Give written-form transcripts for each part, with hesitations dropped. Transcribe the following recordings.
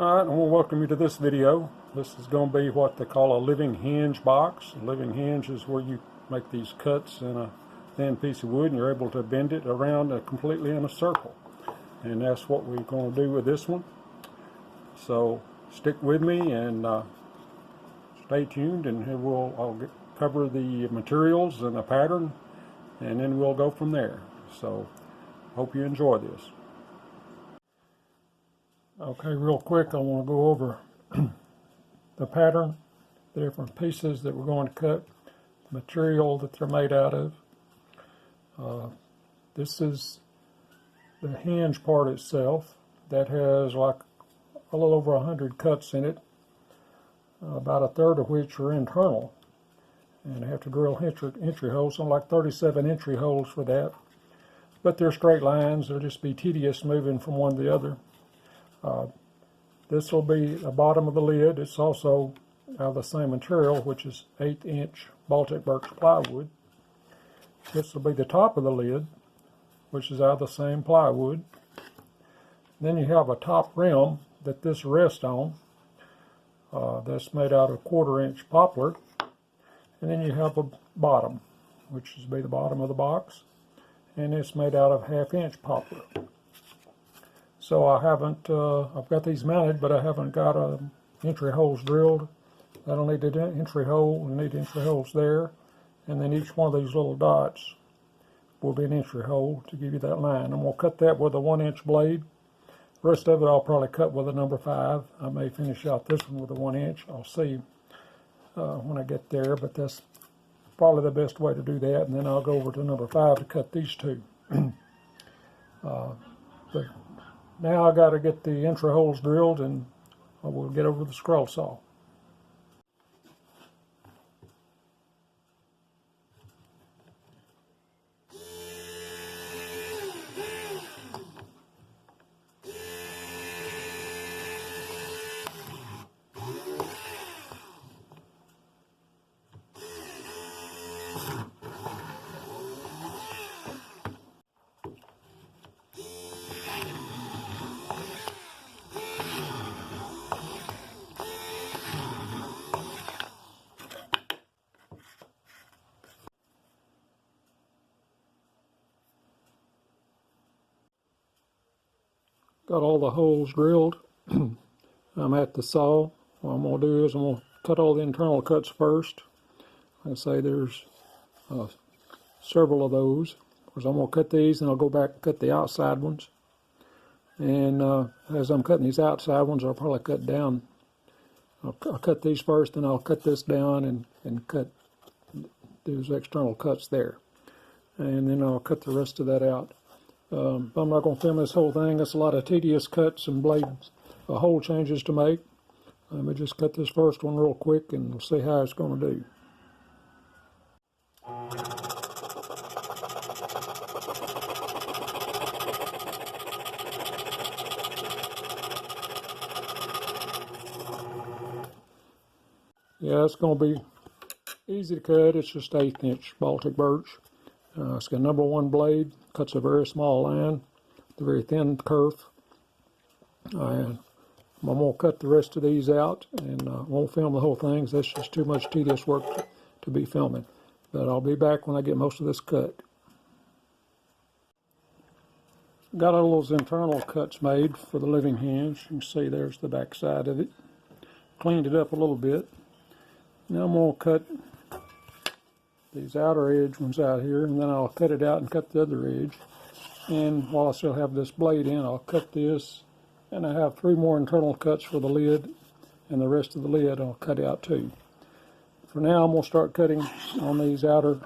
Alright, I want to welcome you to this video. This is going to be what they call a living hinge box. A living hinge is where you make these cuts in a thin piece of wood and you're able to bend it around completely in a circle. And that's what we're going to do with this one. So stick with me and stay tuned, and here I'll cover the materials and the pattern, and then we'll go from there. So hope you enjoy this. Okay, real quick, I want to go over the pattern, the different pieces that we're going to cut, the material that they're made out of. This is the hinge part itself that has like a little over 100 cuts in it, about a third of which are internal. And I have to drill entry holes, something like 37 entry holes for that. But they're straight lines, they'll just be tedious moving from one to the other. This will be the bottom of the lid. It's also out of the same material, which is 1/8" Baltic birch plywood. This will be the top of the lid, which is out of the same plywood. Then you have a top rim that this rests on. That's made out of 1/4" poplar. And then you have a bottom, which is be the bottom of the box, and it's made out of 1/2" poplar. So I haven't, I've got these mounted, but I haven't got entry holes drilled. I don't need an entry hole, I need entry holes there. And then each one of these little dots will be an entry hole to give you that line. I'm going to cut that with a 1" blade. The rest of it I'll probably cut with a number 5. I may finish out this one with a 1". I'll see when I get there, but that's probably the best way to do that. And then I'll go over to number 5 to cut these two. But now I got to get the entry holes drilled, and I will get over the scroll saw. Got all the holes drilled. I'm at the saw. What I'm going to do is I'm going to cut all the internal cuts first. Like I say, there's several of those. Of course, I'm going to cut these, and I'll go back and cut the outside ones. And as I'm cutting these outside ones, I'll probably cut down. I'll cut these first, and I'll cut this down and cut those external cuts there. And then I'll cut the rest of that out. I'm not going to film this whole thing. That's a lot of tedious cuts and blade hole changes to make. Let me just cut this first one real quick, and we'll see how it's going to do. Yeah, it's going to be easy to cut. It's just 1/8" Baltic birch. It's got number 1 blade. Cuts a very small line, the very thin curve. And I'm going to cut the rest of these out, and won't film the whole thing. That's just too much tedious work to be filming. But I'll be back when I get most of this cut. Got all those internal cuts made for the living hinge. You can see there's the back side of it. Cleaned it up a little bit. Now I'm going to cut these outer edge ones out here, and then I'll cut it out and cut the other edge. And while I still have this blade in, I'll cut this, and I have 3 more internal cuts for the lid, and the rest of the lid I'll cut out too. For now, I'm going to start cutting on these outer.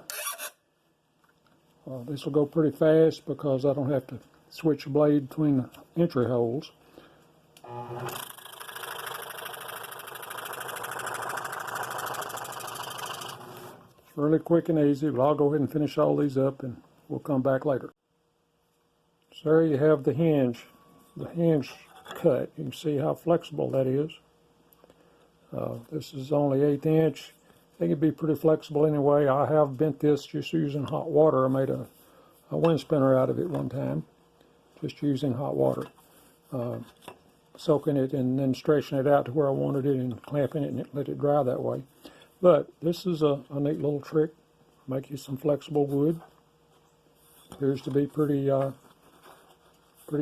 This will go pretty fast because I don't have to switch the blade between the entry holes. Really quick and easy, but I'll go ahead and finish all these up, and we'll come back later. So there you have the hinge cut. You can see how flexible that is. This is only 1/8". It can be pretty flexible anyway. I have bent this just using hot water. I made a wind spinner out of it one time, just using hot water. soaking it and then stretching it out to where I wanted it and clamping it and let it dry that way. But this is a neat little trick. Make you some flexible wood. Appears to be pretty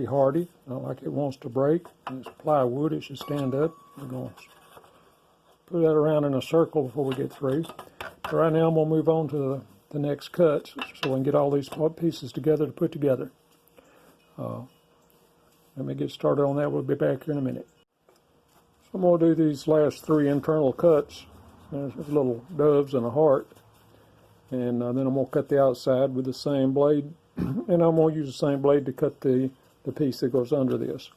hardy, not like it wants to break. And it's plywood, it should stand up. We're going to put that around in a circle before we get through. But right now I'm going to move on to the next cut so we can get all these pieces together to put together. Let me get started on that. We'll be back here in a minute. So I'm going to do these last 3 internal cuts. There's little doves and a heart. And then I'm going to cut the outside with the same blade. And I'm going to use the same blade to cut the piece that goes under this.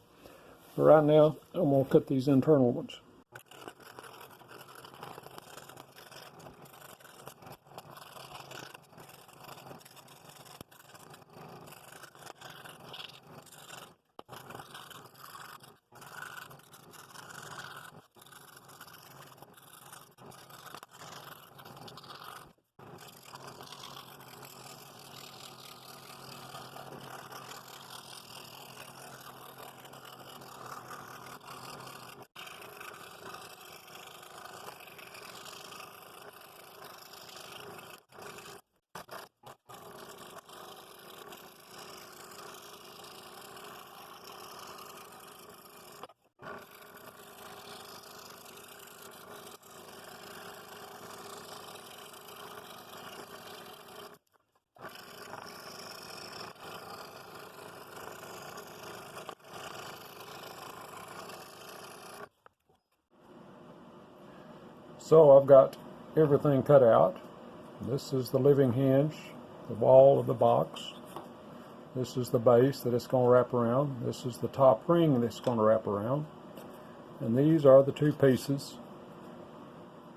But right now, I'm going to cut these internal ones. So I've got everything cut out. This is the living hinge, the wall of the box. This is the base that it's going to wrap around. This is the top ring that it's going to wrap around. And these are the 2 pieces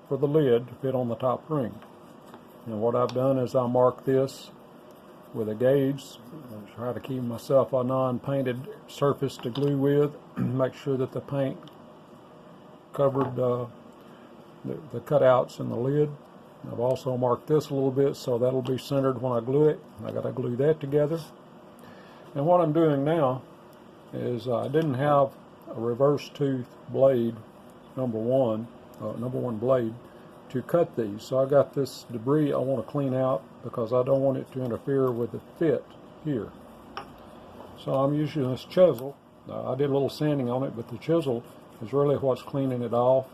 for the lid to fit on the top ring. And what I've done is I mark this with a gauge. I try to keep myself a non-painted surface to glue with. Make sure that the paint covered the cutouts in the lid. I've also marked this a little bit so that'll be centered when I glue it. I got to glue that together. And what I'm doing now is I didn't have a reverse tooth blade, number one blade, to cut these. So I got this debris I want to clean out because I don't want it to interfere with the fit here. So I'm using this chisel. I did a little sanding on it, but the chisel is really what's cleaning it off.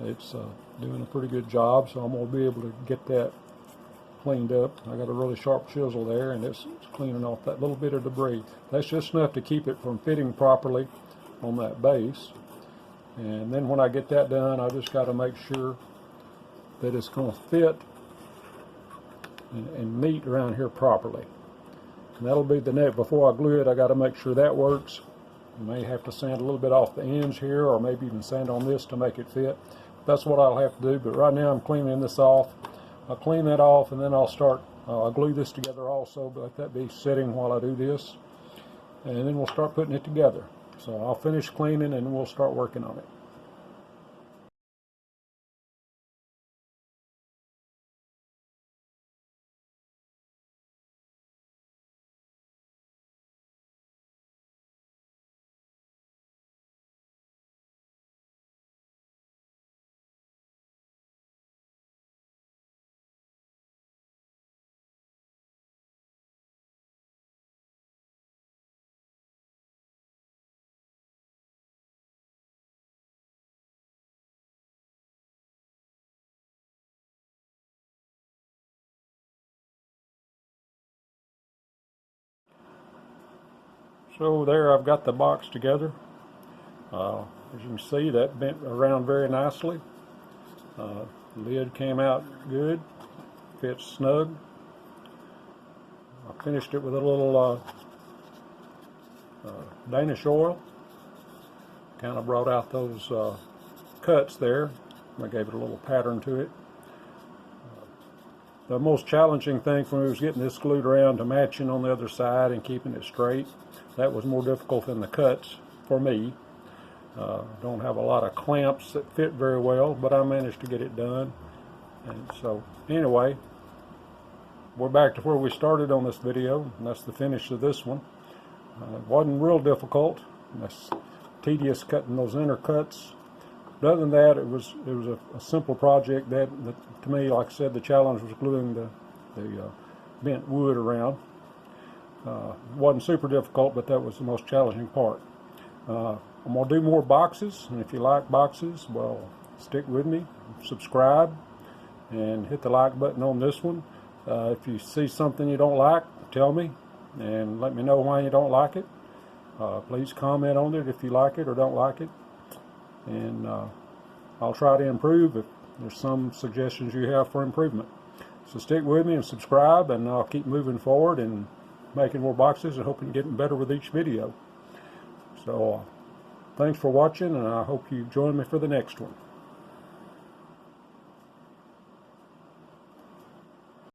It's doing a pretty good job, so I'm going to be able to get that cleaned up. I got a really sharp chisel there, and it's cleaning off that little bit of debris. That's just enough to keep it from fitting properly on that base. And then when I get that done, I just got to make sure that it's going to fit and meet around here properly. And that'll be the next. Before I glue it, I got to make sure that works. You may have to sand a little bit off the ends here, or maybe even sand on this to make it fit. That's what I'll have to do, but right now I'm cleaning this off. I'll clean that off, and then I'll glue this together also, but let that be sitting while I do this. And then we'll start putting it together. So I'll finish cleaning and we'll start working on it. So there I've got the box together. As you can see, that bent around very nicely. The lid came out good, fits snug. I finished it with a little Danish oil. Kind of brought out those cuts there. I gave it a little pattern to it. The most challenging thing for me was getting this glued around to matching on the other side and keeping it straight. That was more difficult than the cuts for me. Don't have a lot of clamps that fit very well, but I managed to get it done. And so anyway, we're back to where we started on this video, and that's the finish of this one. It wasn't real difficult. tedious cutting those inner cuts. But other than that, it was a simple project. That to me, like I said, the challenge was gluing the bent wood around. It wasn't super difficult, but that was the most challenging part. I'm going to do more boxes, and if you like boxes, well, stick with me, subscribe, and hit the like button on this one. If you see something you don't like, tell me, and let me know why you don't like it. Please comment on it if you like it or don't like it, and I'll try to improve if there's some suggestions you have for improvement. So stick with me and subscribe, and I'll keep moving forward and making more boxes and hoping getting better with each video. So thanks for watching, and I hope you join me for the next one.